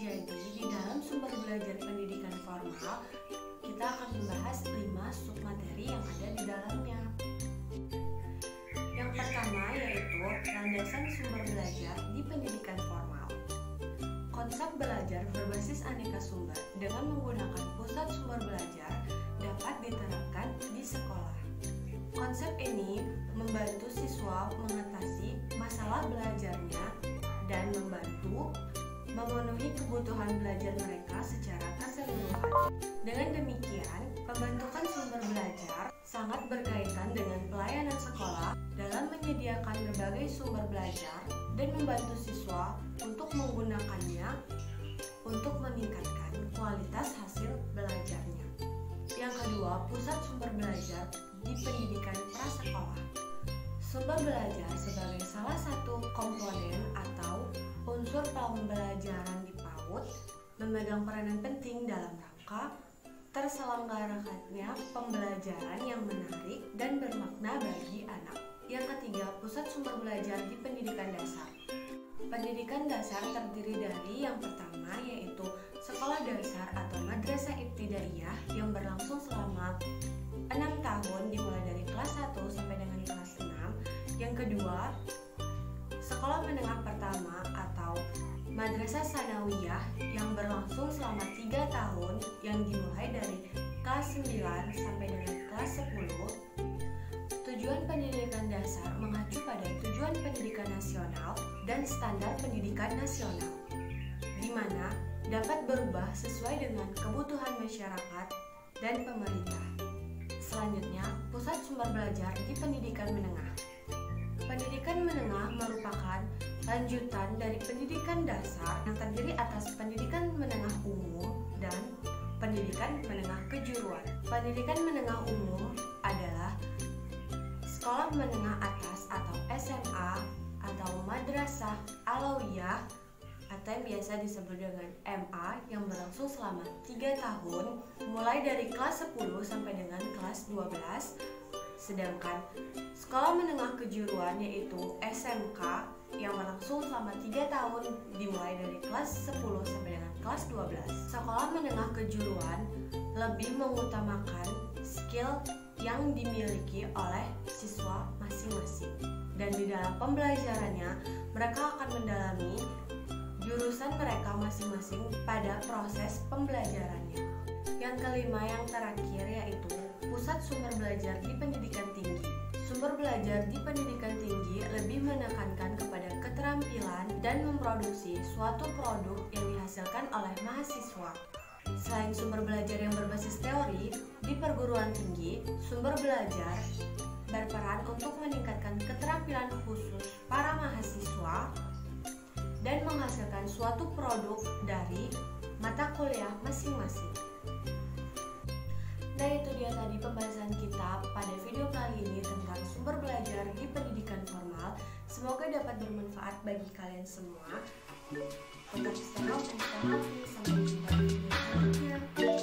Jadi, di dalam sumber belajar pendidikan formal, kita akan membahas 5 submateri yang ada di dalamnya. Yang pertama yaitu landasan sumber belajar di pendidikan formal. Konsep belajar berbasis aneka sumber dengan menggunakan pusat sumber belajar dapat diterapkan di sekolah. Konsep ini membantu siswa mengatasi masalah belajarnya dan membantu memenuhi kebutuhan belajar mereka secara keseluruhan. Dengan demikian, pembentukan sumber belajar sangat berkaitan dengan pelayanan sekolah dalam menyediakan berbagai sumber belajar dan membantu siswa untuk menggunakannya untuk meningkatkan kualitas hasil belajarnya. Yang kedua, pusat sumber belajar di pendidikan prasekolah. Sumber belajar sebagai salah satu komponen atau unsur pembelajaran di PAUD memegang peranan penting dalam rangka terselenggarakannya pembelajaran yang menarik dan bermakna bagi anak. Yang ketiga, pusat sumber belajar di pendidikan dasar. Pendidikan dasar terdiri dari yang pertama yaitu sekolah dasar atau madrasah ibtidaiyah yang berlangsung selama 6 tahun dimulai dari kelas 1 sampai dengan kelas 6. Yang kedua, sekolah menengah pertama atau madrasah sanawiyah yang berlangsung selama 3 tahun yang dimulai dari kelas 9 sampai dengan kelas 10. Tujuan pendidikan dasar mengacu pada tujuan pendidikan nasional dan standar pendidikan nasional, di mana dapat berubah sesuai dengan kebutuhan masyarakat dan pemerintah. Selanjutnya, pusat sumber belajar di pendidikan menengah. Pendidikan menengah merupakan lanjutan dari pendidikan dasar yang terdiri atas pendidikan menengah umum dan pendidikan menengah kejuruan. Pendidikan menengah umum adalah sekolah menengah atas atau SMA atau madrasah alawiyah atau yang biasa disebut dengan MA yang berlangsung selama 3 tahun mulai dari kelas 10 sampai dengan kelas 12. Sedangkan sekolah menengah kejuruan yaitu SMK yang berlangsung selama 3 tahun dimulai dari kelas 10 sampai dengan kelas 12. Sekolah menengah kejuruan lebih mengutamakan skill yang dimiliki oleh siswa masing-masing. Dan di dalam pembelajarannya, mereka akan mendalami jurusan mereka masing-masing pada proses pembelajarannya. Yang kelima, yang terakhir yaitu pusat sumber belajar di pendidikan tinggi. Sumber belajar di pendidikan tinggi lebih menekankan kepada keterampilan dan memproduksi suatu produk yang dihasilkan oleh mahasiswa. Selain sumber belajar yang berbasis teori, di perguruan tinggi, sumber belajar berperan untuk meningkatkan keterampilan khusus para mahasiswa dan menghasilkan suatu produk dari mata kuliah masing-masing. Nah, itu dia tadi pembahasan kita pada video kali ini tentang sumber belajar di pendidikan formal. Semoga dapat bermanfaat bagi kalian semua. Tetap stay healthy, sampai jumpa di video selanjutnya.